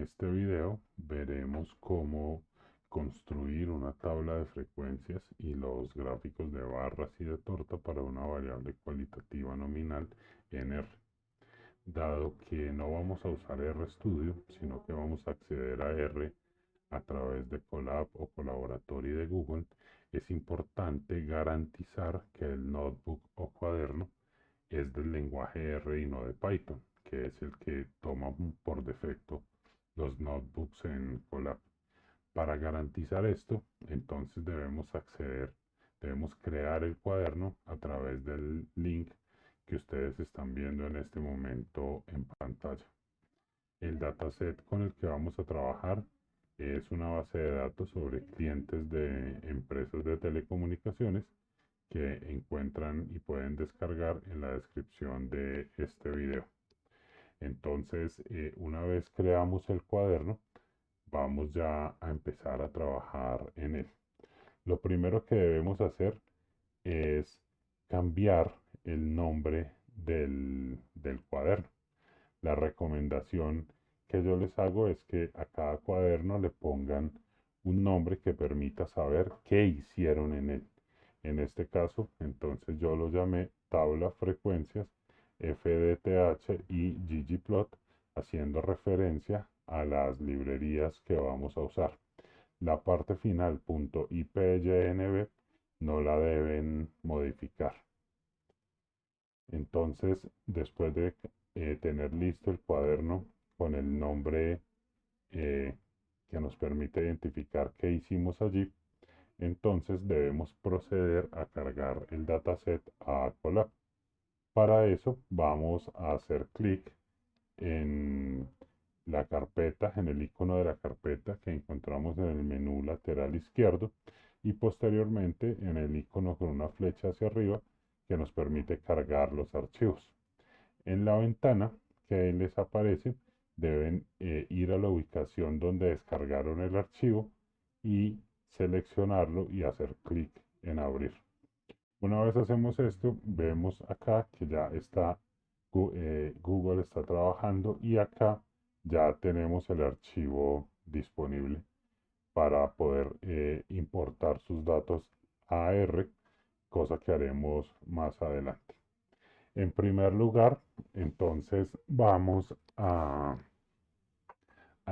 este video veremos cómo construir una tabla de frecuencias y los gráficos de barras y de torta para una variable cualitativa nominal en R. Dado que no vamos a usar RStudio, sino que vamos a acceder a R a través de Colab o Colaboratory de Google, es importante garantizar que el notebook o cuaderno es del lenguaje R y no de Python, que es el que toma por defecto los notebooks en Colab. Para garantizar esto, entonces debemos crear el cuaderno a través del link que ustedes están viendo en este momento en pantalla. El dataset con el que vamos a trabajar es una base de datos sobre clientes de empresas de telecomunicaciones que encuentran y pueden descargar en la descripción de este video. Entonces, una vez creamos el cuaderno, vamos ya a empezar a trabajar en él. Lo primero que debemos hacer es cambiar el nombre del cuaderno. La recomendación que yo les hago es que a cada cuaderno le pongan un nombre que permita saber qué hicieron en él. En este caso, entonces yo lo llamé tabla frecuencias FDTH y ggplot, haciendo referencia a las librerías que vamos a usar. La parte final .ipynb no la deben modificar. Entonces, después de tener listo el cuaderno con el nombre que nos permite identificar qué hicimos allí, entonces debemos proceder a cargar el dataset a Colab. Para eso vamos a hacer clic en la carpeta, en el icono de la carpeta que encontramos en el menú lateral izquierdo y posteriormente en el icono con una flecha hacia arriba que nos permite cargar los archivos. En la ventana que les aparece deben ir a la ubicación donde descargaron el archivo y seleccionarlo y hacer clic en abrir. Una vez hacemos esto, vemos acá que ya está Google está trabajando y acá ya tenemos el archivo disponible para poder importar sus datos a R, cosa que haremos más adelante. En primer lugar, entonces vamos a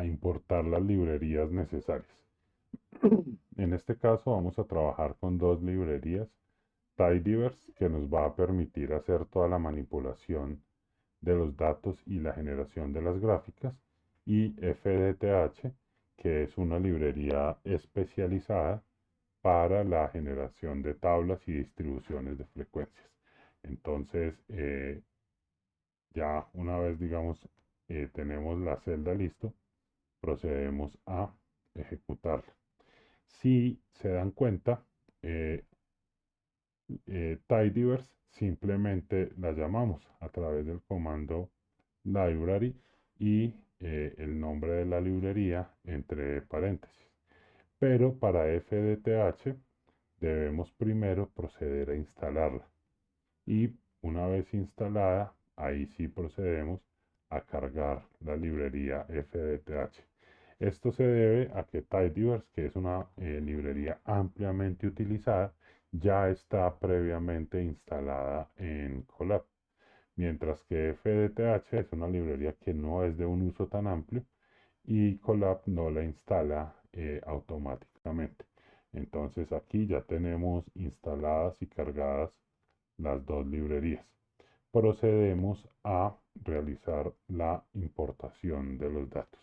importar las librerías necesarias. En este caso vamos a trabajar con dos librerías, Tidyverse, que nos va a permitir hacer toda la manipulación de los datos y la generación de las gráficas, y FDTH, que es una librería especializada para la generación de tablas y distribuciones de frecuencias. Entonces, ya una vez, digamos, tenemos la celda listo, procedemos a ejecutarla. Si se dan cuenta, Tidyverse simplemente la llamamos a través del comando library y el nombre de la librería entre paréntesis. Pero para FDTH debemos primero proceder a instalarla. Y una vez instalada, ahí sí procedemos a cargar la librería FDTH. Esto se debe a que Tidyverse, que es una librería ampliamente utilizada, ya está previamente instalada en Colab, mientras que FDTH es una librería que no es de un uso tan amplio y Colab no la instala automáticamente. Entonces aquí ya tenemos instaladas y cargadas las dos librerías. Procedemos a realizar la importación de los datos.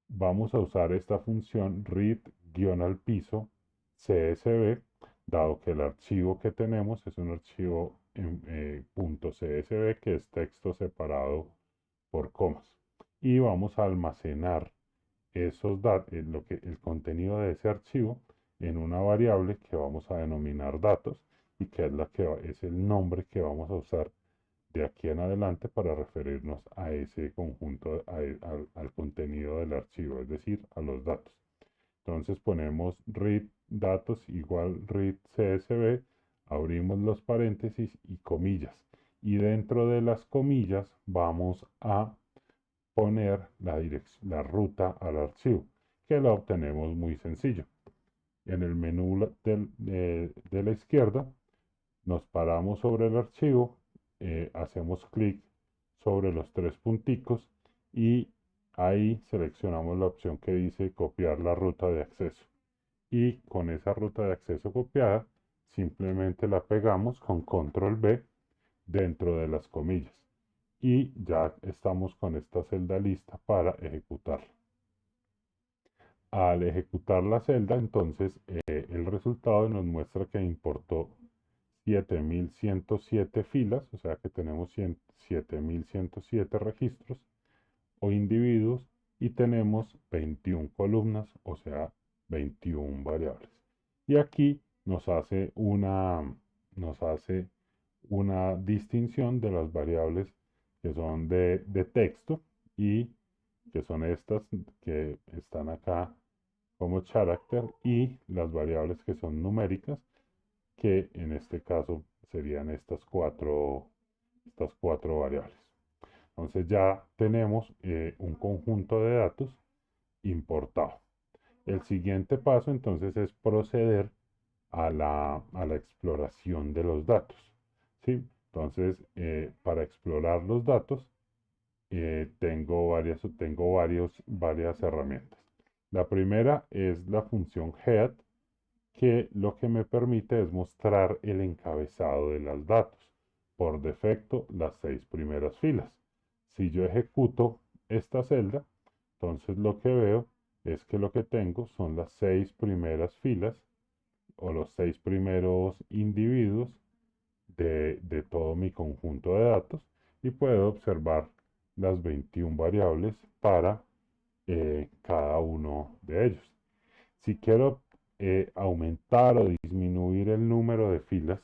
Vamos a usar esta función read-al-piso CSV, dado que el archivo que tenemos es un archivo en .csv, que es texto separado por comas. Y vamos a almacenar esos datos, el contenido de ese archivo en una variable que vamos a denominar datos y que es el nombre que vamos a usar de aquí en adelante para referirnos a ese conjunto, al contenido del archivo, es decir, a los datos. Entonces ponemos read datos igual read csv, abrimos los paréntesis y comillas. Y dentro de las comillas vamos a poner la ruta al archivo, que lo obtenemos muy sencillo. En el menú de la izquierda nos paramos sobre el archivo, hacemos clic sobre los tres punticos y ahí seleccionamos la opción que dice copiar la ruta de acceso. Y con esa ruta de acceso copiada, simplemente la pegamos con control V dentro de las comillas. Y ya estamos con esta celda lista para ejecutarla. Al ejecutar la celda, entonces el resultado nos muestra que importó 7107 filas, o sea que tenemos 7107 registros o individuos y tenemos 21 columnas, o sea 21 variables. Y aquí nos hace una distinción de las variables que son de texto y que son estas que están acá como character y las variables que son numéricas, que en este caso serían estas cuatro variables. Entonces ya tenemos un conjunto de datos importado. El siguiente paso entonces es proceder a la exploración de los datos. ¿Sí? Entonces, para explorar los datos, varias herramientas. La primera es la función head, que lo que me permite es mostrar el encabezado de los datos. Por defecto, las 6 primeras filas. Si yo ejecuto esta celda, entonces lo que veo es que lo que tengo son las 6 primeras filas o los 6 primeros individuos de todo mi conjunto de datos y puedo observar las 21 variables para cada uno de ellos. Si quiero aumentar o disminuir el número de filas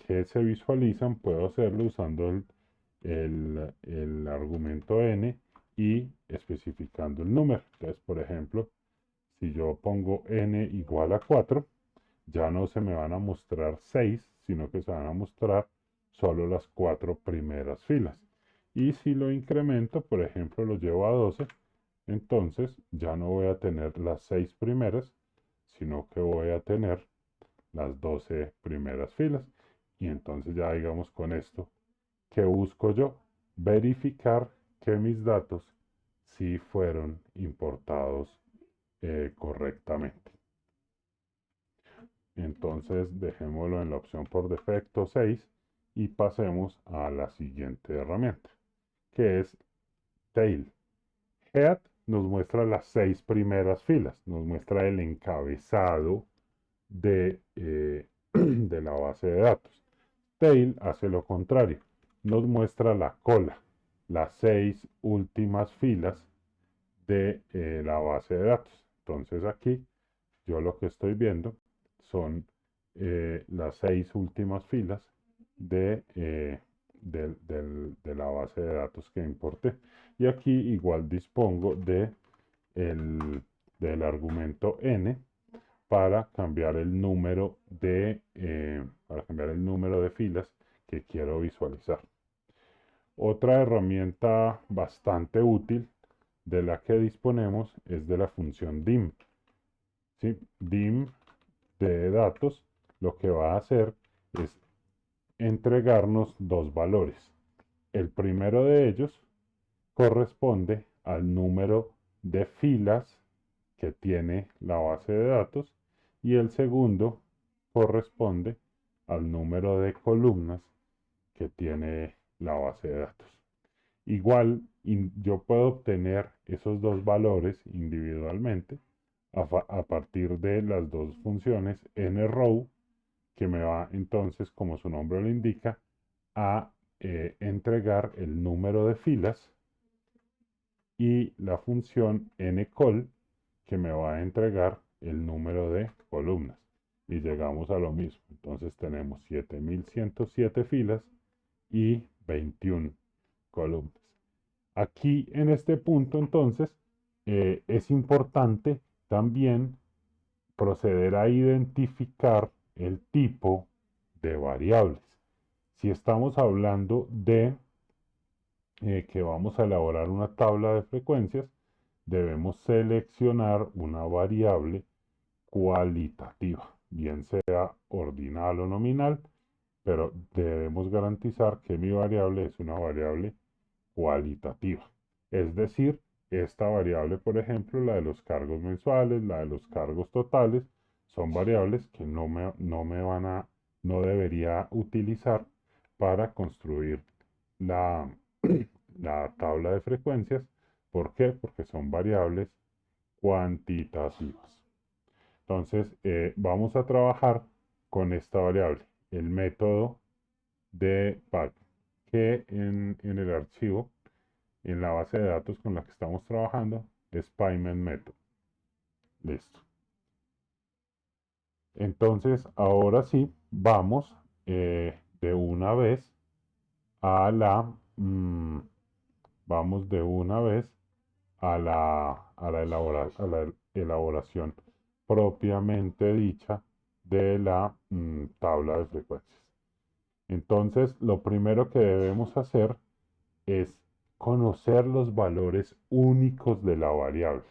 que se visualizan, puedo hacerlo usando el argumento n y especificando el número. Entonces, por ejemplo, si yo pongo n igual a 4, ya no se me van a mostrar 6, sino que se van a mostrar solo las 4 primeras filas. Y si lo incremento, por ejemplo, lo llevo a 12, entonces ya no voy a tener las 6 primeras, sino que voy a tener las 12 primeras filas. Y entonces ya digamos con esto, ¿qué busco yo? Verificar que mis datos sí fueron importados correctamente. Entonces dejémoslo en la opción por defecto 6 y pasemos a la siguiente herramienta, que es Tail. Head nos muestra las 6 primeras filas, nos muestra el encabezado de la base de datos. Tail hace lo contrario, nos muestra la cola, las 6 últimas filas de la base de datos. Entonces aquí yo lo que estoy viendo son las 6 últimas filas de la base de datos que importé. Y aquí igual dispongo del argumento n para cambiar el número de filas que quiero visualizar. Otra herramienta bastante útil de la que disponemos es de la función dim. ¿Sí? Dim de datos lo que va a hacer es entregarnos dos valores. El primero de ellos corresponde al número de filas que tiene la base de datos y el segundo corresponde al número de columnas que tiene la base de datos. Igual yo puedo obtener esos dos valores individualmente a partir de las dos funciones nrow, que me va entonces, como su nombre lo indica, a entregar el número de filas, y la función ncol, que me va a entregar el número de columnas. Y llegamos a lo mismo. Entonces tenemos 7107 filas y 21 columnas. Aquí en este punto entonces es importante también proceder a identificar el tipo de variables. Si estamos hablando de que vamos a elaborar una tabla de frecuencias, debemos seleccionar una variable cualitativa, bien sea ordinal o nominal, pero debemos garantizar que mi variable es una variable cualitativa. Es decir, esta variable, por ejemplo, la de los cargos mensuales, la de los cargos totales, son variables que no debería utilizar para construir la, la tabla de frecuencias. ¿Por qué? Porque son variables cuantitativas. Entonces, vamos a trabajar con esta variable, el método de pago, que en el archivo, en la base de datos con la que estamos trabajando, es payment method. Listo. Entonces, ahora sí, vamos de una vez a vamos de una vez a la elaboración propiamente dicha de la tabla de frecuencias. Entonces, lo primero que debemos hacer es conocer los valores únicos de la variable,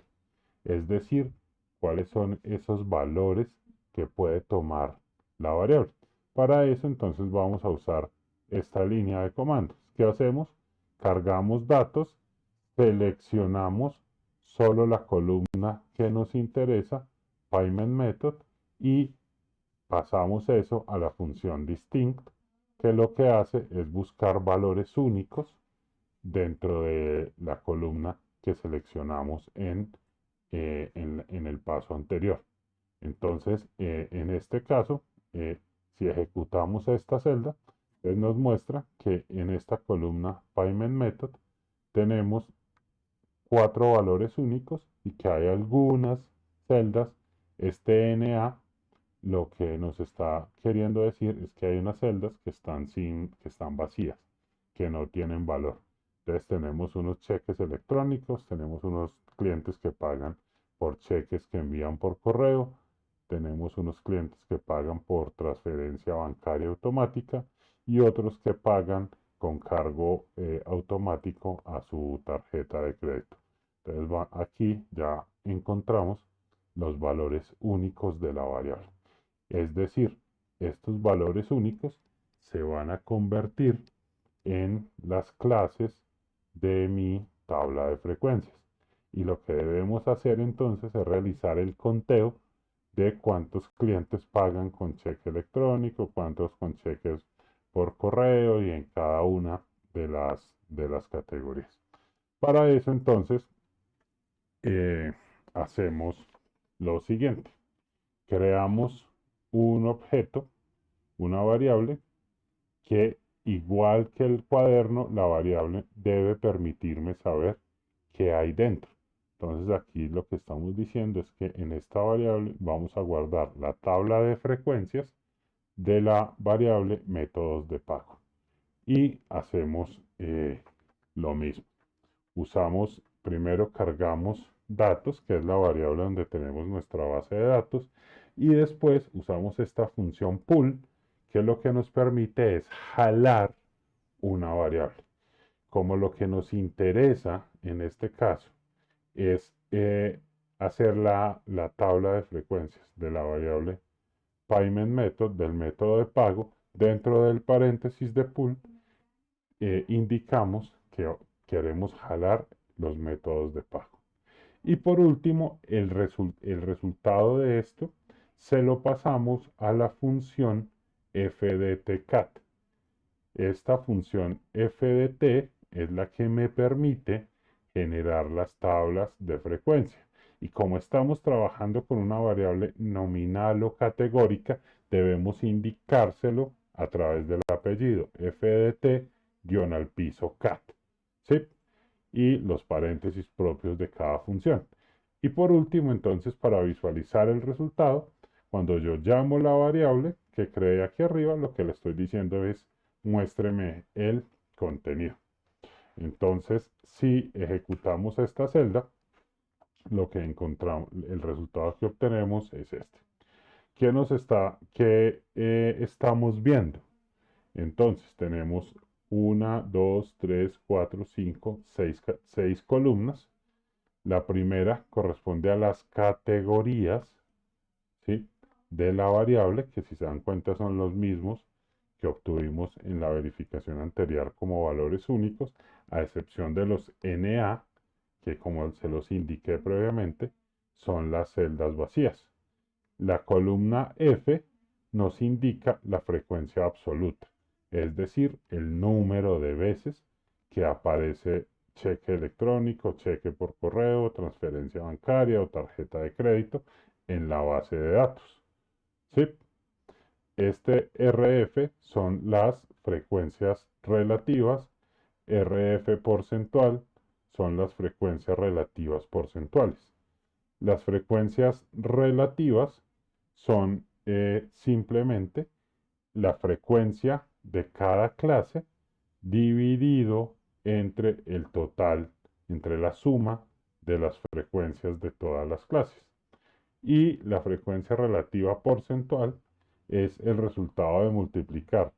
es decir, cuáles son esos valores que puede tomar la variable. Para eso, entonces, vamos a usar esta línea de comandos. ¿Qué hacemos? Cargamos datos, seleccionamos solo la columna que nos interesa, payment method, y pasamos eso a la función distinct, que lo que hace es buscar valores únicos dentro de la columna que seleccionamos en el paso anterior. Entonces, en este caso, si ejecutamos esta celda, nos muestra que en esta columna payment method tenemos 4 valores únicos y que hay algunas celdas. Este NA lo que nos está queriendo decir es que hay unas celdas que están vacías, que no tienen valor. Entonces tenemos unos cheques electrónicos, tenemos unos clientes que pagan por cheques que envían por correo, tenemos unos clientes que pagan por transferencia bancaria automática y otros que pagan con cargo automático a su tarjeta de crédito. Entonces aquí ya encontramos los valores únicos de la variable. Es decir, estos valores únicos se van a convertir en las clases de mi tabla de frecuencias. Y lo que debemos hacer entonces es realizar el conteo de cuántos clientes pagan con cheque electrónico, cuántos con cheques por correo y en cada una de las categorías. Para eso entonces eh, hacemos lo siguiente. Creamos un objeto, una variable, que igual que el cuaderno, la variable debe permitirme saber qué hay dentro. Entonces aquí lo que estamos diciendo es que en esta variable vamos a guardar la tabla de frecuencias de la variable métodos de pago. Y hacemos lo mismo. Primero cargamos datos, que es la variable donde tenemos nuestra base de datos, y después usamos esta función pull, que lo que nos permite es jalar una variable. Como lo que nos interesa en este caso es hacer la tabla de frecuencias de la variable payment method, del método de pago, dentro del paréntesis de pull, indicamos que queremos jalar los métodos de pago. Y por último, el resultado de esto se lo pasamos a la función fdtcat. Esta función fdt es la que me permite generar las tablas de frecuencia. Y como estamos trabajando con una variable nominal o categórica, debemos indicárselo a través del apellido fdt-cat. ¿Sí? Y los paréntesis propios de cada función. Y por último, entonces, para visualizar el resultado, cuando yo llamo la variable que creé aquí arriba, lo que le estoy diciendo es muéstreme el contenido. Entonces, si ejecutamos esta celda, lo que encontramos, el resultado que obtenemos es este. ¿Qué estamos viendo? Entonces, tenemos una, dos, tres, cuatro, cinco, seis columnas. La primera corresponde a las categorías, ¿sí?, de la variable, que si se dan cuenta son los mismos que obtuvimos en la verificación anterior como valores únicos, a excepción de los NA, que como se los indiqué previamente, son las celdas vacías. La columna F nos indica la frecuencia absoluta, es decir, el número de veces que aparece cheque electrónico, cheque por correo, transferencia bancaria o tarjeta de crédito en la base de datos. ¿Sí? Este RF son las frecuencias relativas, RF porcentual son las frecuencias relativas porcentuales. Las frecuencias relativas son simplemente la frecuencia de cada clase dividido entre el total, entre la suma de las frecuencias de todas las clases. Y la frecuencia relativa porcentual es el resultado de multiplicar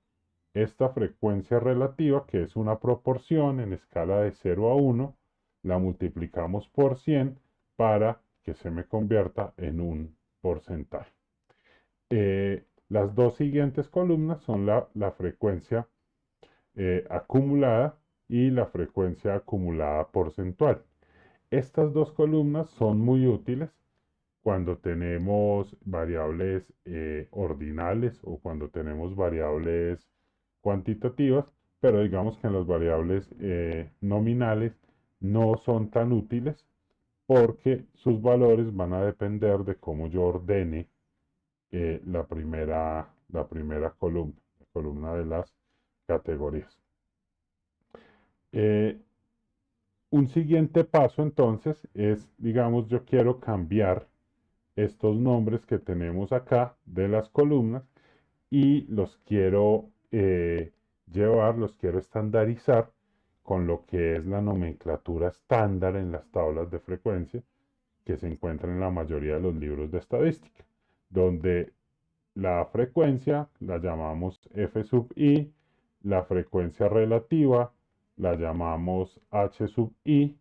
esta frecuencia relativa, que es una proporción en escala de 0 a 1, la multiplicamos por 100 para que se me convierta en un porcentaje. Las dos siguientes columnas son la frecuencia acumulada y la frecuencia acumulada porcentual. Estas dos columnas son muy útiles cuando tenemos variables ordinales o cuando tenemos variables cuantitativas, pero digamos que en las variables nominales no son tan útiles porque sus valores van a depender de cómo yo ordene la primera columna, la columna de las categorías. Eh, un siguiente paso entonces es, digamos, yo quiero cambiar estos nombres que tenemos acá de las columnas y los quiero los quiero estandarizar con lo que es la nomenclatura estándar en las tablas de frecuencia que se encuentran en la mayoría de los libros de estadística, donde la frecuencia la llamamos F sub i, la frecuencia relativa la llamamos H sub i,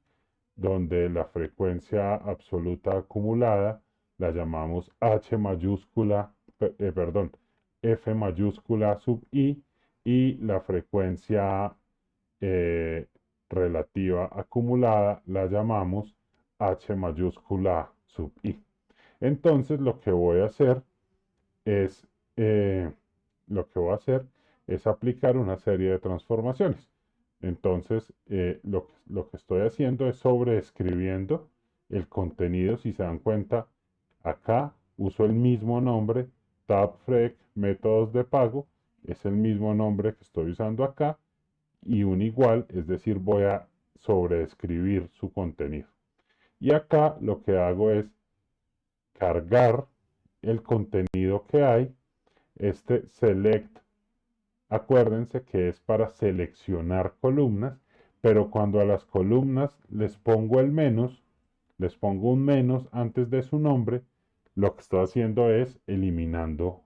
donde la frecuencia absoluta acumulada la llamamos H mayúscula, perdón, F mayúscula sub i, y la frecuencia eh, relativa acumulada la llamamos H mayúscula sub i. Entonces es, eh, lo que voy a hacer es aplicar una serie de transformaciones. Entonces, lo que estoy haciendo es sobreescribiendo el contenido. Si se dan cuenta, acá uso el mismo nombre, TabFrec, métodos de pago, es el mismo nombre que estoy usando acá, y un igual, es decir, voy a sobreescribir su contenido. Y acá lo que hago es cargar el contenido que hay. Este select, acuérdense que es para seleccionar columnas, pero cuando a las columnas les pongo el menos, les pongo un menos antes de su nombre, lo que estoy haciendo es eliminando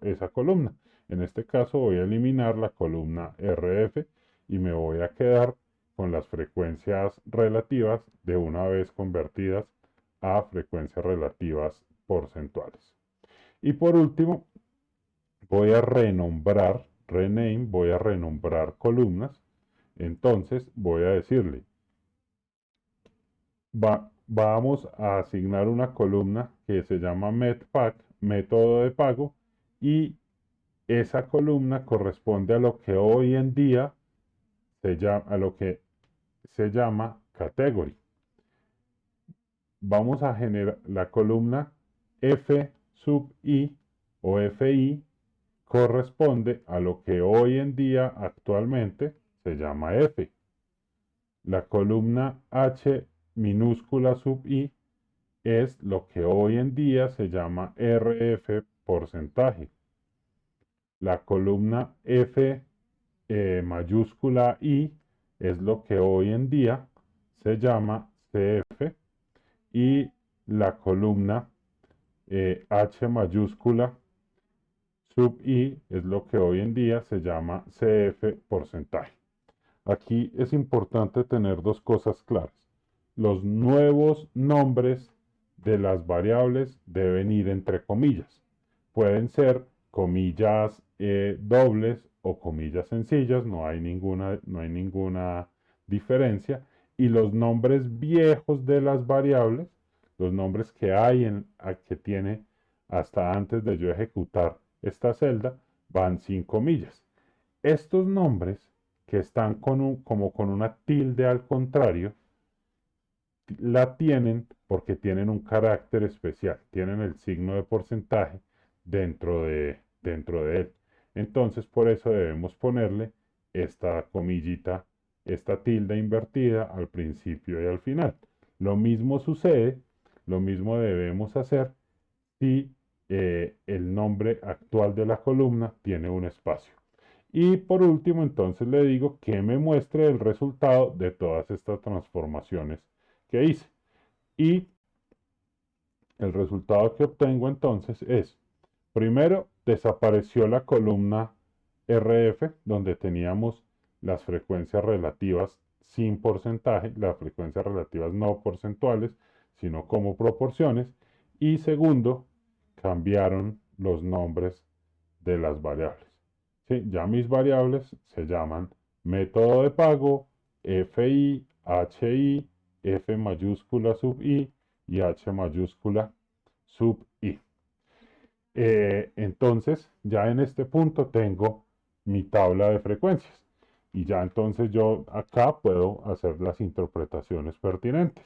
esa columna. En este caso voy a eliminar la columna RF y me voy a quedar con las frecuencias relativas de una vez convertidas a frecuencias relativas porcentuales. Y por último, voy a renombrar columnas. Entonces voy a decirle, vamos a asignar una columna que se llama METPAC, método de pago, y esa columna corresponde a lo que hoy en día a lo que se llama category. Vamos a generar la columna F sub i o FI, corresponde a lo que hoy en día actualmente se llama F. La columna H minúscula sub i es lo que hoy en día se llama RF porcentaje. La columna F mayúscula I es lo que hoy en día se llama CF, y la columna H mayúscula Sub I es lo que hoy en día se llama CF porcentaje. Aquí es importante tener dos cosas claras. Los nuevos nombres de las variables deben ir entre comillas. Pueden ser comillas dobles o comillas sencillas, no hay ninguna diferencia. Y los nombres viejos de las variables, los nombres que que tiene hasta antes de yo ejecutar esta celda, van sin comillas. Estos nombres que están como con una tilde al contrario, la tienen porque tienen un carácter especial, tienen el signo de porcentaje dentro de él. Entonces, por eso debemos ponerle esta comillita, esta tilde invertida al principio y al final. Lo mismo sucede, lo mismo debemos hacer si el nombre actual de la columna tiene un espacio. Y por último, entonces le digo que me muestre el resultado de todas estas transformaciones que hice. Y el resultado que obtengo entonces es, primero, desapareció la columna RF, donde teníamos las frecuencias relativas sin porcentaje, las frecuencias relativas no porcentuales, sino como proporciones. Y segundo, cambiaron los nombres de las variables. ¿Sí? Ya mis variables se llaman método de pago, FI, HI, F mayúscula sub I y H mayúscula sub I. Entonces, ya en este punto tengo mi tabla de frecuencias. Y ya entonces yo acá puedo hacer las interpretaciones pertinentes.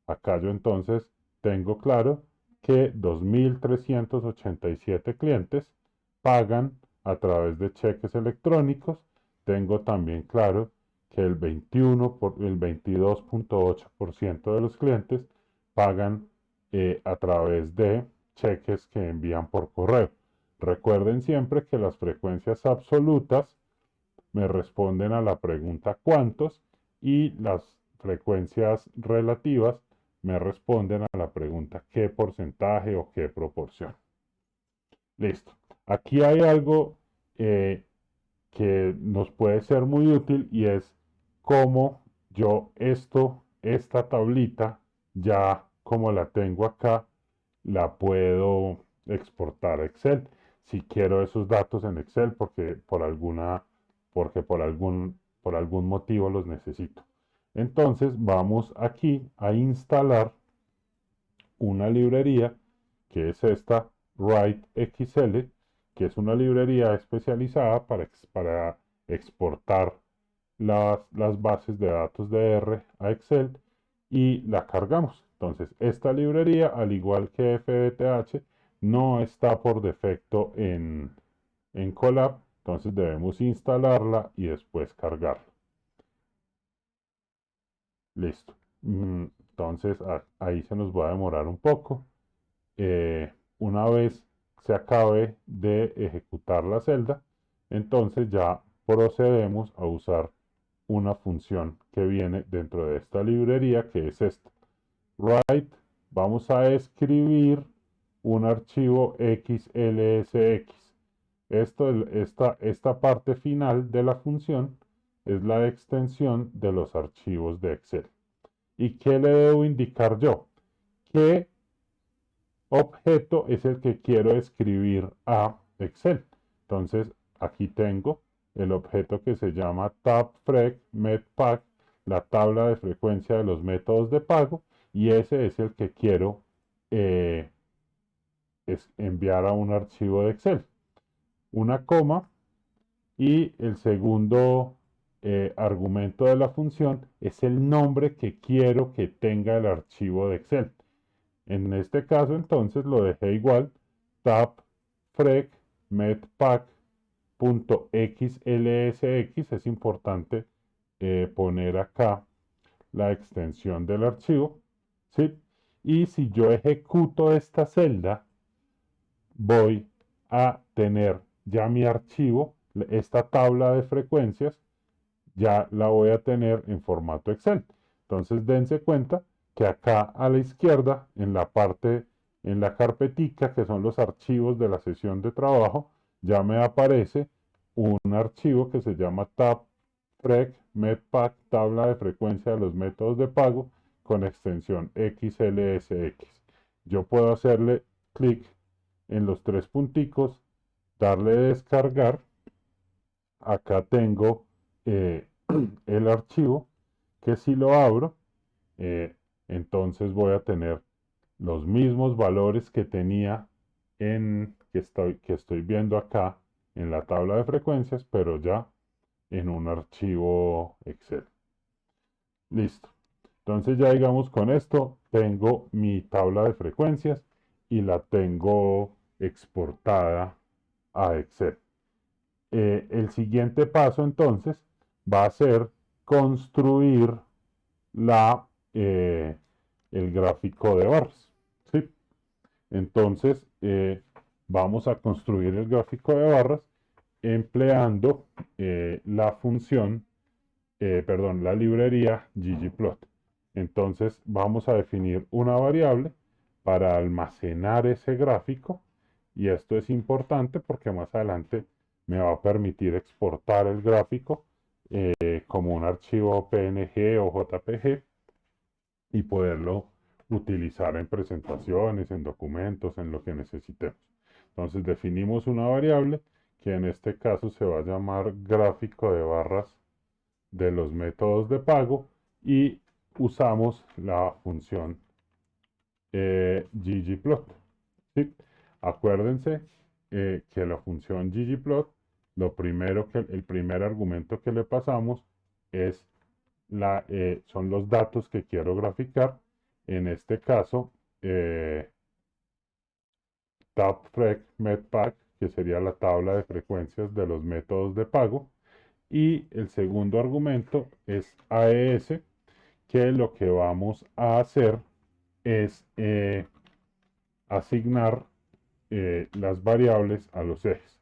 Acá yo entonces tengo claro que 2.387 clientes pagan a través de cheques electrónicos. Tengo también claro que el 22.8% de los clientes pagan a través de cheques que envían por correo. Recuerden siempre que las frecuencias absolutas me responden a la pregunta ¿cuántos? Y las frecuencias relativas me responden a la pregunta ¿qué porcentaje o qué proporción? Listo. Aquí hay algo eh, que nos puede ser muy útil y es cómo yo esta tablita, ya como la tengo acá, la puedo exportar a Excel. Si quiero esos datos en Excel porque por algún motivo los necesito. Entonces vamos aquí a instalar una librería que es esta WriteXL, que es una librería especializada para exportar las bases de datos de R a Excel y la cargamos. Entonces, esta librería, al igual que FDTH, no está por defecto en Colab, entonces debemos instalarla y después cargarla. Listo. Entonces, ahí se nos va a demorar un poco. Una vez se acabe de ejecutar la celda, entonces ya procedemos a usar una función que viene dentro de esta librería, que es esta. Write, vamos a escribir un archivo XLSX. Esta parte final de la función es la extensión de los archivos de Excel. ¿Y qué le debo indicar yo? ¿Qué objeto es el que quiero escribir a Excel? Entonces, aquí tengo el objeto que se llama tabFrec.metPack, la tabla de frecuencia de los métodos de pago, y ese es el que quiero eh, enviar a un archivo de Excel. Una coma y el segundo argumento de la función es el nombre que quiero que tenga el archivo de Excel. En este caso, entonces, lo dejé igual, tabFrec.metPack.xlsx. Es importante poner acá la extensión del archivo, ¿sí? Y si yo ejecuto esta celda, voy a tener ya mi archivo, esta tabla de frecuencias, ya la voy a tener en formato Excel. Entonces dense cuenta que acá a la izquierda, en la carpetica que son los archivos de la sesión de trabajo, ya me aparece un archivo que se llama tabfrec medpack, tabla de frecuencia de los métodos de pago, con extensión XLSX. Yo puedo hacerle clic en los tres punticos, darle descargar. Acá tengo el archivo que si lo abro, eh, entonces voy a tener los mismos valores que tenía que estoy viendo acá en la tabla de frecuencias, pero ya en un archivo Excel. Listo. Entonces ya digamos con esto tengo mi tabla de frecuencias y la tengo exportada a Excel. El siguiente paso entonces va a ser construir la, eh, el gráfico de barras. ¿Sí? Entonces vamos a construir el gráfico de barras empleando la función, perdón, la librería ggplot. Entonces vamos a definir una variable para almacenar ese gráfico, y esto es importante porque más adelante me va a permitir exportar el gráfico como un archivo PNG o JPG y poderlo utilizar en presentaciones, en documentos, en lo que necesitemos. Entonces definimos una variable que en este caso se va a llamar gráfico de barras de los métodos de pago, y usamos la función ggplot. ¿Sí? Acuérdense que la función ggplot, el primer argumento que le pasamos es son los datos que quiero graficar. En este caso, tabfrec medpack, que sería la tabla de frecuencias de los métodos de pago. Y el segundo argumento es AES, que lo que vamos a hacer es asignar las variables a los ejes.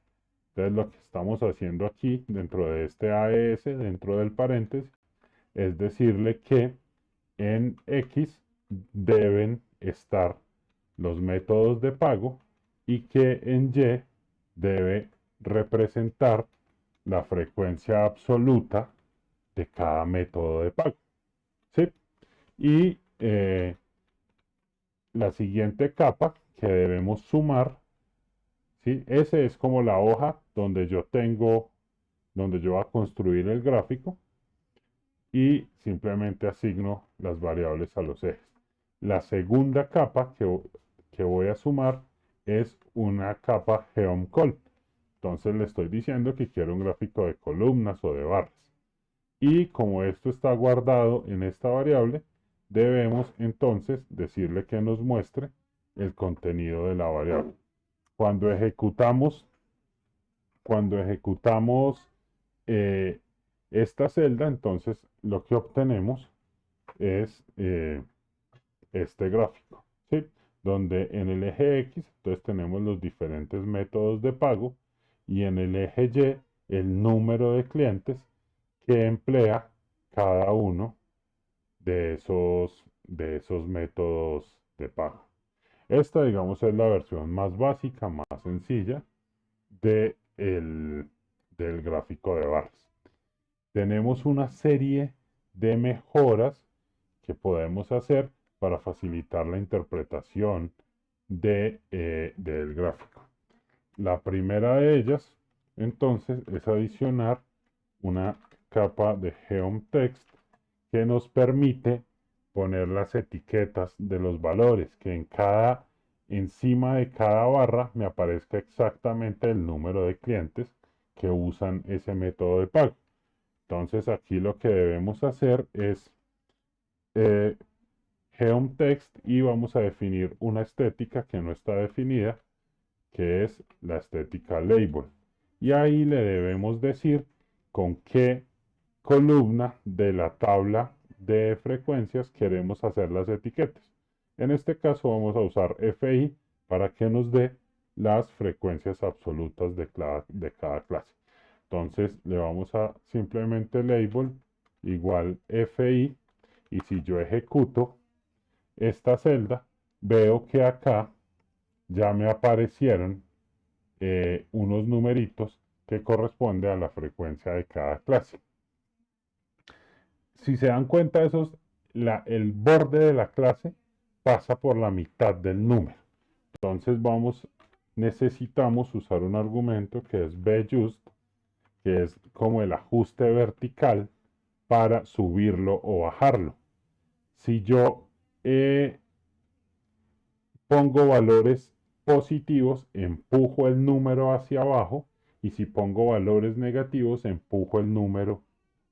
Entonces lo que estamos haciendo aquí dentro de este AES, dentro del paréntesis, es decirle que en X deben estar los métodos de pago y que en Y debe representar la frecuencia absoluta de cada método de pago. ¿Sí? Y la siguiente capa que debemos sumar, ¿sí? Ese es como la hoja donde yo voy a construir el gráfico, y simplemente asigno las variables a los ejes. La segunda capa que voy a sumar es una capa geomcol. Entonces le estoy diciendo que quiero un gráfico de columnas o de barras. Y como esto está guardado en esta variable, debemos entonces decirle que nos muestre el contenido de la variable. Cuando ejecutamos, cuando ejecutamos esta celda, entonces lo que obtenemos es este gráfico, ¿sí? Donde en el eje X, entonces tenemos los diferentes métodos de pago, y en el eje Y, el número de clientes que emplea cada uno de esos métodos de pago. Esta, digamos, es la versión más básica, más sencilla de del gráfico de barras. Tenemos una serie de mejoras que podemos hacer para facilitar la interpretación del gráfico. La primera de ellas, entonces, es adicionar una capa de geom text que nos permite poner las etiquetas de los valores, que encima de cada barra me aparezca exactamente el número de clientes que usan ese método de pago. Entonces aquí lo que debemos hacer es geom text, y vamos a definir una estética que no está definida, que es la estética label. Y ahí le debemos decir con qué columna de la tabla de frecuencias queremos hacer las etiquetas. En este caso vamos a usar FI para que nos dé las frecuencias absolutas de cada clase. Entonces le vamos a simplemente label igual FI, y si yo ejecuto esta celda, veo que acá ya me aparecieron unos numeritos que corresponde a la frecuencia de cada clase. Si se dan cuenta, el borde de la clase pasa por la mitad del número. Entonces necesitamos usar un argumento que es bjust, que es como el ajuste vertical para subirlo o bajarlo. Si yo pongo valores positivos, empujo el número hacia abajo, y si pongo valores negativos, empujo el número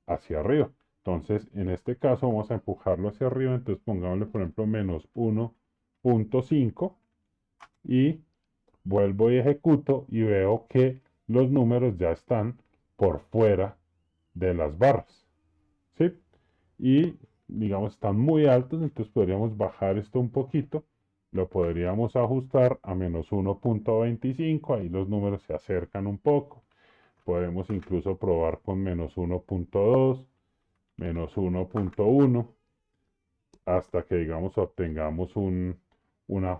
hacia arriba. Entonces, en este caso vamos a empujarlo hacia arriba, entonces pongámosle, por ejemplo, menos 1.5 y vuelvo y ejecuto y veo que los números ya están por fuera de las barras, ¿sí? Y digamos están muy altos, entonces podríamos bajar esto un poquito, lo podríamos ajustar a menos 1.25, ahí los números se acercan un poco. Podemos incluso probar con menos 1.2, menos 1.1, hasta que digamos obtengamos una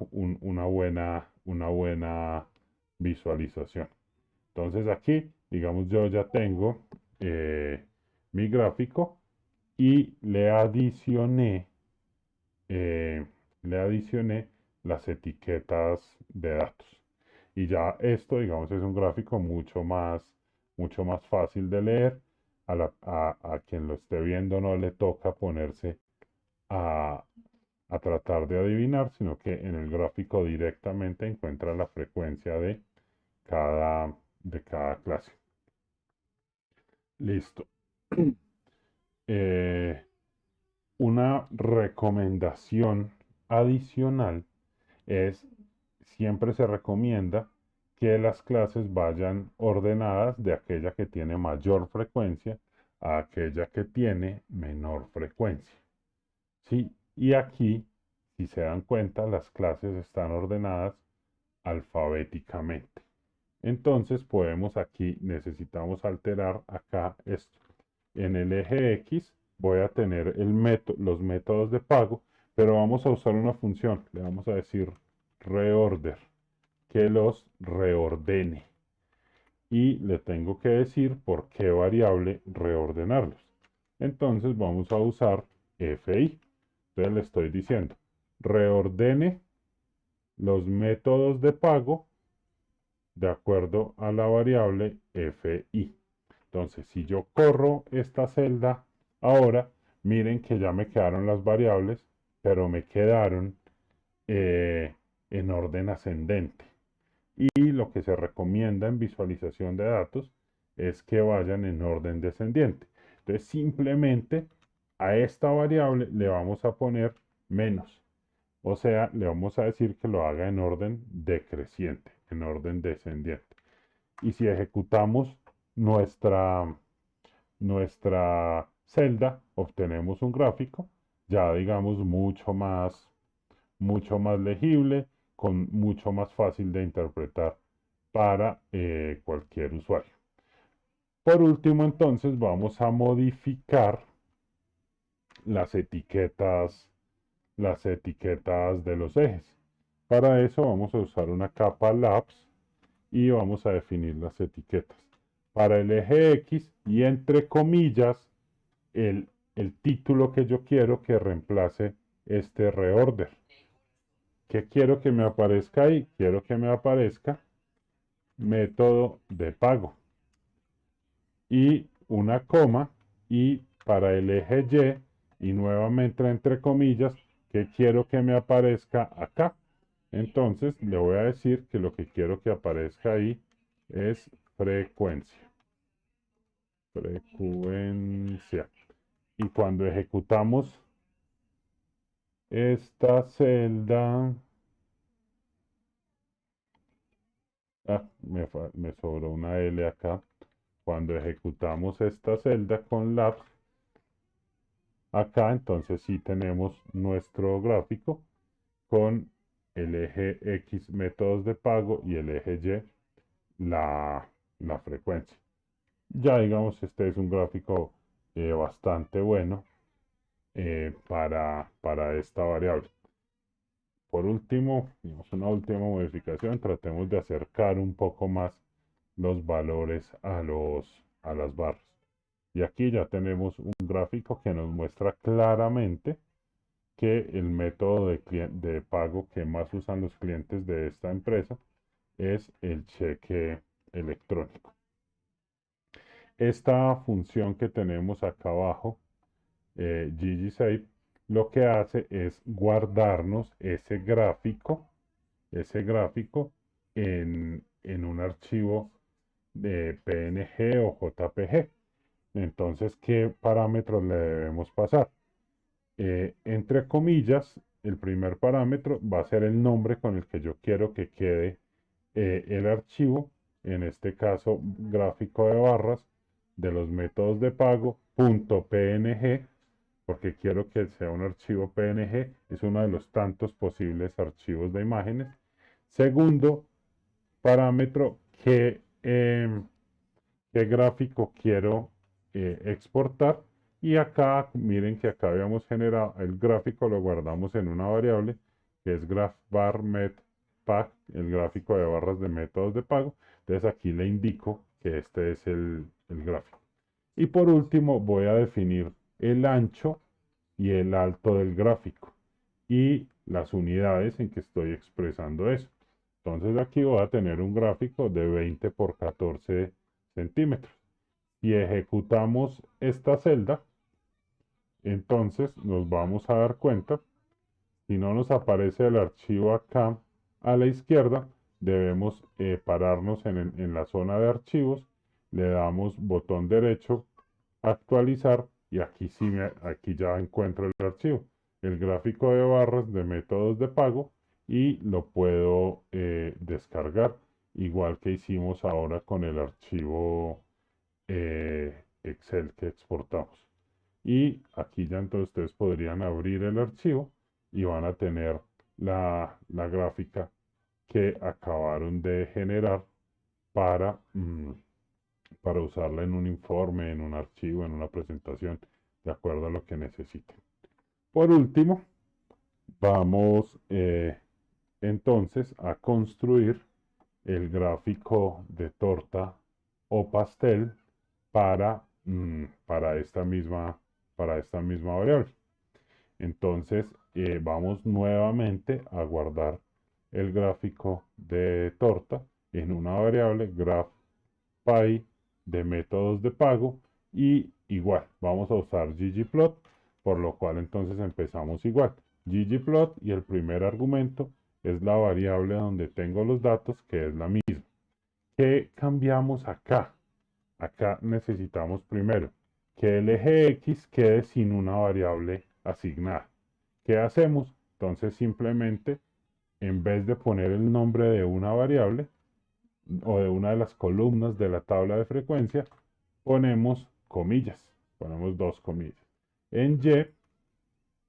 buena visualización. Entonces aquí, digamos, yo ya tengo mi gráfico y eh, le adicioné las etiquetas de datos. Y ya esto, digamos, es un gráfico mucho más fácil de leer. A quien lo esté viendo no le toca ponerse a, a tratar de adivinar, sino que en el gráfico directamente encuentra la frecuencia de cada clase. Listo. Eh, una recomendación adicional es, siempre se recomienda que las clases vayan ordenadas de aquella que tiene mayor frecuencia a aquella que tiene menor frecuencia. ¿Sí? Y aquí, si se dan cuenta, las clases están ordenadas alfabéticamente. Entonces necesitamos alterar acá esto. En el eje X voy a tener los métodos de pago, pero vamos a usar una función. Le vamos a decir reorder, que los reordene. Y le tengo que decir por qué variable reordenarlos. Entonces vamos a usar fi. Entonces le estoy diciendo, reordene los métodos de pago de acuerdo a la variable fi. Entonces, si yo corro esta celda ahora, miren que ya me quedaron las variables, pero me quedaron en orden ascendente. Y lo que se recomienda en visualización de datos es que vayan en orden descendiente. Entonces, simplemente a esta variable le vamos a poner menos. O sea, le vamos a decir que lo haga en orden decreciente, en orden descendiente. Y si ejecutamos nuestra celda, obtenemos un gráfico ya, digamos, mucho más legible, con mucho más fácil de interpretar para cualquier usuario. Por último, entonces, vamos a modificar las etiquetas, las etiquetas de los ejes. Para eso vamos a usar una capa Labs y vamos a definir las etiquetas. Para el eje X y entre comillas, el título que yo quiero que reemplace este reorder. ¿Qué quiero que me aparezca ahí? Quiero que me aparezca método de pago y una coma, y para el eje y nuevamente entre comillas, que quiero que me aparezca acá. Entonces le voy a decir que lo que quiero que aparezca ahí es frecuencia. Frecuencia. Y cuando ejecutamos esta celda, me sobró una L acá. Cuando ejecutamos esta celda con labs, acá entonces sí tenemos nuestro gráfico con el eje X métodos de pago y el eje Y la frecuencia. Ya digamos, este es un gráfico bastante bueno para esta variable. por último, digamos una última modificación, tratemos de acercar un poco más los valores a las barras. Y aquí ya tenemos un gráfico que nos muestra claramente que el método de pago que más usan los clientes de esta empresa es el cheque electrónico. Esta función que tenemos acá abajo, GGSave, lo que hace es guardarnos ese gráfico en un archivo de PNG o JPG. Entonces, ¿qué parámetros le debemos pasar? Entre comillas, el primer parámetro va a ser el nombre con el que yo quiero que quede el archivo, en este caso gráfico de barras de los métodos de pago .png, porque quiero que sea un archivo PNG, es uno de los tantos posibles archivos de imágenes. Segundo parámetro, qué gráfico quiero exportar. Y acá, miren que acá habíamos generado el gráfico, lo guardamos en una variable que es graph_bar_met_pack, el gráfico de barras de métodos de pago. Entonces aquí le indico que este es el gráfico. Y por último voy a definir el ancho y el alto del gráfico y las unidades en que estoy expresando eso. Entonces aquí voy a tener un gráfico de 20 por 14 centímetros. Si ejecutamos esta celda, entonces nos vamos a dar cuenta, si no nos aparece el archivo acá a la izquierda, debemos pararnos en la zona de archivos, le damos botón derecho, actualizar, y aquí, aquí ya encuentro el archivo, el gráfico de barras de métodos de pago, y lo puedo descargar, igual que hicimos ahora con el archivo Excel que exportamos. Y aquí ya entonces ustedes podrían abrir el archivo y van a tener la gráfica que acabaron de generar para usarla en un informe, en un archivo, en una presentación, de acuerdo a lo que necesiten. Por último, vamos entonces a construir el gráfico de torta o pastel para esta misma variable. Entonces vamos nuevamente a guardar el gráfico de torta en una variable graph_py de métodos de pago, y igual vamos a usar ggplot, por lo cual entonces empezamos igual. ggplot, y el primer argumento es la variable donde tengo los datos, que es la misma. ¿Qué cambiamos acá? Acá necesitamos primero que el eje X quede sin una variable asignada. ¿Qué hacemos? Entonces simplemente, en vez de poner el nombre de una variable o de una de las columnas de la tabla de frecuencia, ponemos comillas, ponemos dos comillas. En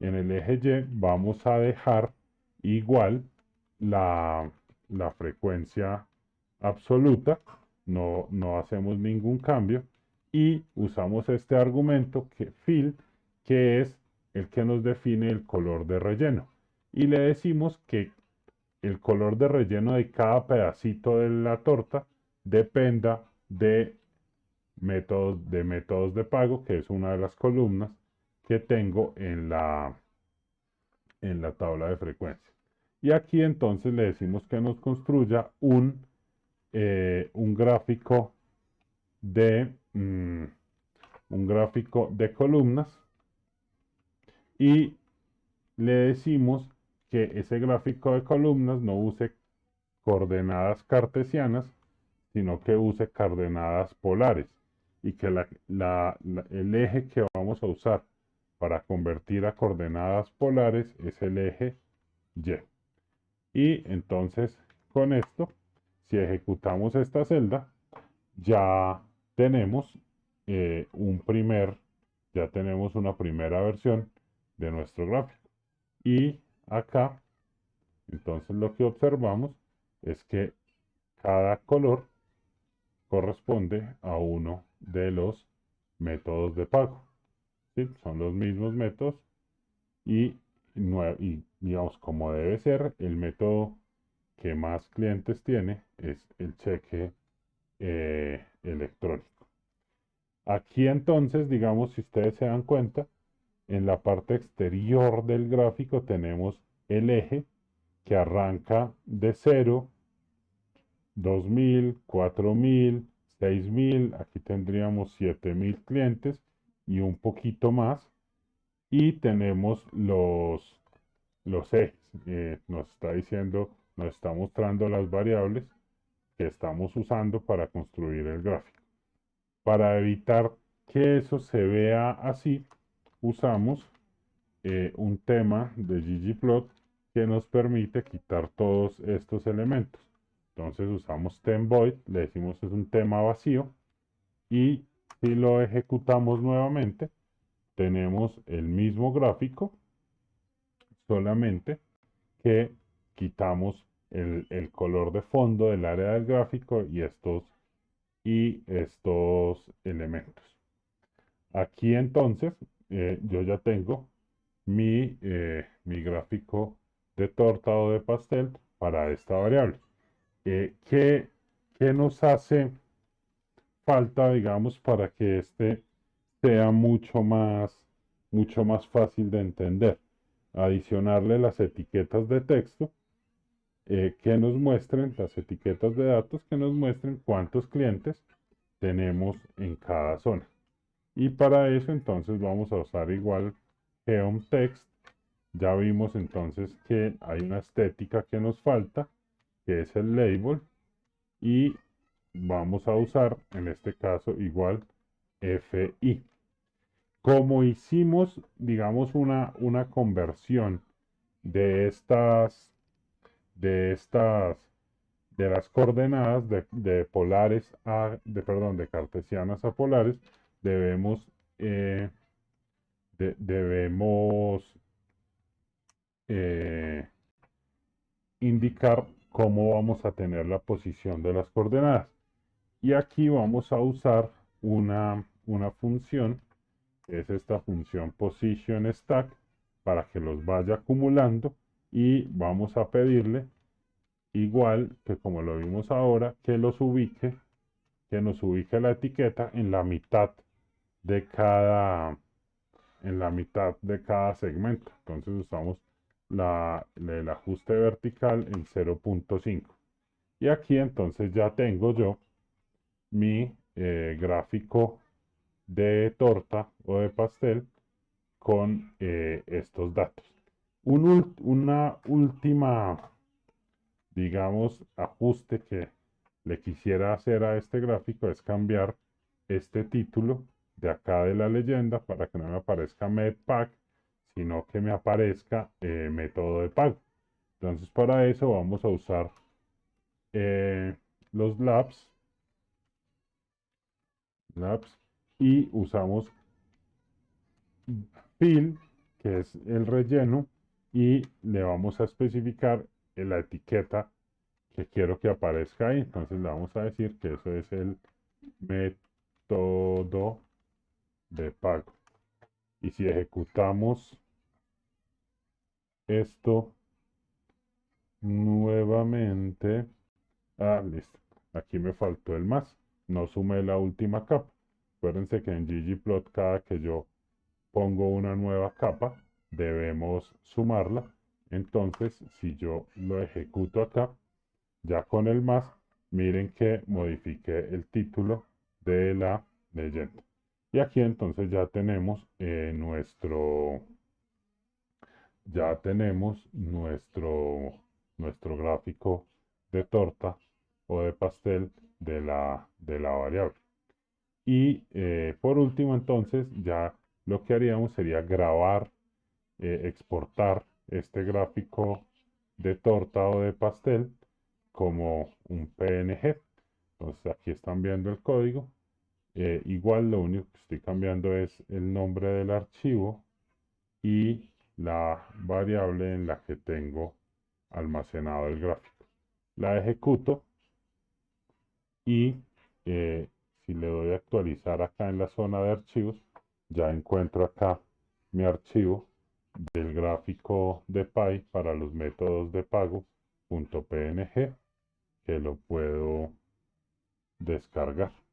el eje Y, vamos a dejar igual la frecuencia absoluta, no hacemos ningún cambio, y usamos este argumento fill, que es el que nos define el color de relleno, y le decimos que el color de relleno de cada pedacito de la torta dependa de métodos de pago, que es una de las columnas que tengo en la tabla de frecuencia. Y aquí entonces le decimos que nos construya un gráfico un gráfico de columnas, y le decimos que ese gráfico de columnas no use coordenadas cartesianas, sino que use coordenadas polares, y que el eje que vamos a usar para convertir a coordenadas polares es el eje Y. Y entonces, con esto, si ejecutamos esta celda, ya tenemos ya tenemos una primera versión de nuestro gráfico. Y acá, entonces lo que observamos es que cada color corresponde a uno de los métodos de pago. ¿Sí? Son los mismos métodos, y digamos, como debe ser, el método que más clientes tiene es el cheque electrónico. Aquí entonces, digamos, si ustedes se dan cuenta, en la parte exterior del gráfico tenemos el eje que arranca de 0, 2000, 4000, 6000, aquí tendríamos 7000 clientes y un poquito más. Y tenemos los ejes. Nos está diciendo, nos está mostrando las variables que estamos usando para construir el gráfico. Para evitar que eso se vea así, usamos un tema de ggplot que nos permite quitar todos estos elementos. Entonces usamos temVoid, le decimos es un tema vacío y si lo ejecutamos nuevamente, tenemos el mismo gráfico, solamente que quitamos el color de fondo del área del gráfico y estos elementos. Aquí entonces yo ya tengo mi gráfico de torta o de pastel para esta variable. ¿Qué, qué nos hace falta, digamos, para que este sea mucho más fácil de entender? Adicionarle las etiquetas de texto que nos muestren, las etiquetas de datos que nos muestren cuántos clientes tenemos en cada zona. Y para eso entonces vamos a usar igual geom text. Ya vimos entonces que hay una estética que nos falta, que es el label, y vamos a usar en este caso igual FI. Como hicimos, digamos, una conversión de de estas, de las coordenadas de polares perdón, de cartesianas a polares, debemos, eh, debemos eh, indicar cómo vamos a tener la posición de las coordenadas. Y aquí vamos a usar una función, que es esta función position stack, para que los vaya acumulando y vamos a pedirle, igual que como lo vimos ahora, que nos ubique la etiqueta en la mitad de cada segmento. Entonces usamos el ajuste vertical en 0.5. Y aquí entonces ya tengo yo mi gráfico de torta o de pastel con estos datos. Una última, digamos, ajuste que le quisiera hacer a este gráfico es cambiar este título de acá de la leyenda para que no me aparezca medpack, sino que me aparezca método de pago. Entonces para eso vamos a usar los labs y usamos fill, que es el relleno, y le vamos a especificar la etiqueta que quiero que aparezca ahí. Entonces le vamos a decir que eso es el método de pago. Y si ejecutamos esto nuevamente, listo. Aquí me faltó el más. No sumé la última capa. Acuérdense que en ggplot cada que yo pongo una nueva capa, debemos sumarla. Entonces, si yo lo ejecuto acá, ya con el más, miren que modifiqué el título de la leyenda. Y aquí entonces ya tenemos nuestro gráfico de torta o de pastel de la variable. Y por último, entonces, ya lo que haríamos sería grabar, exportar este gráfico de torta o de pastel como un PNG. Entonces, aquí están viendo el código. Igual lo único que estoy cambiando es el nombre del archivo y la variable en la que tengo almacenado el gráfico. La ejecuto y si le doy a actualizar acá en la zona de archivos, ya encuentro acá mi archivo del gráfico de Pi para los métodos de pago .png que lo puedo descargar.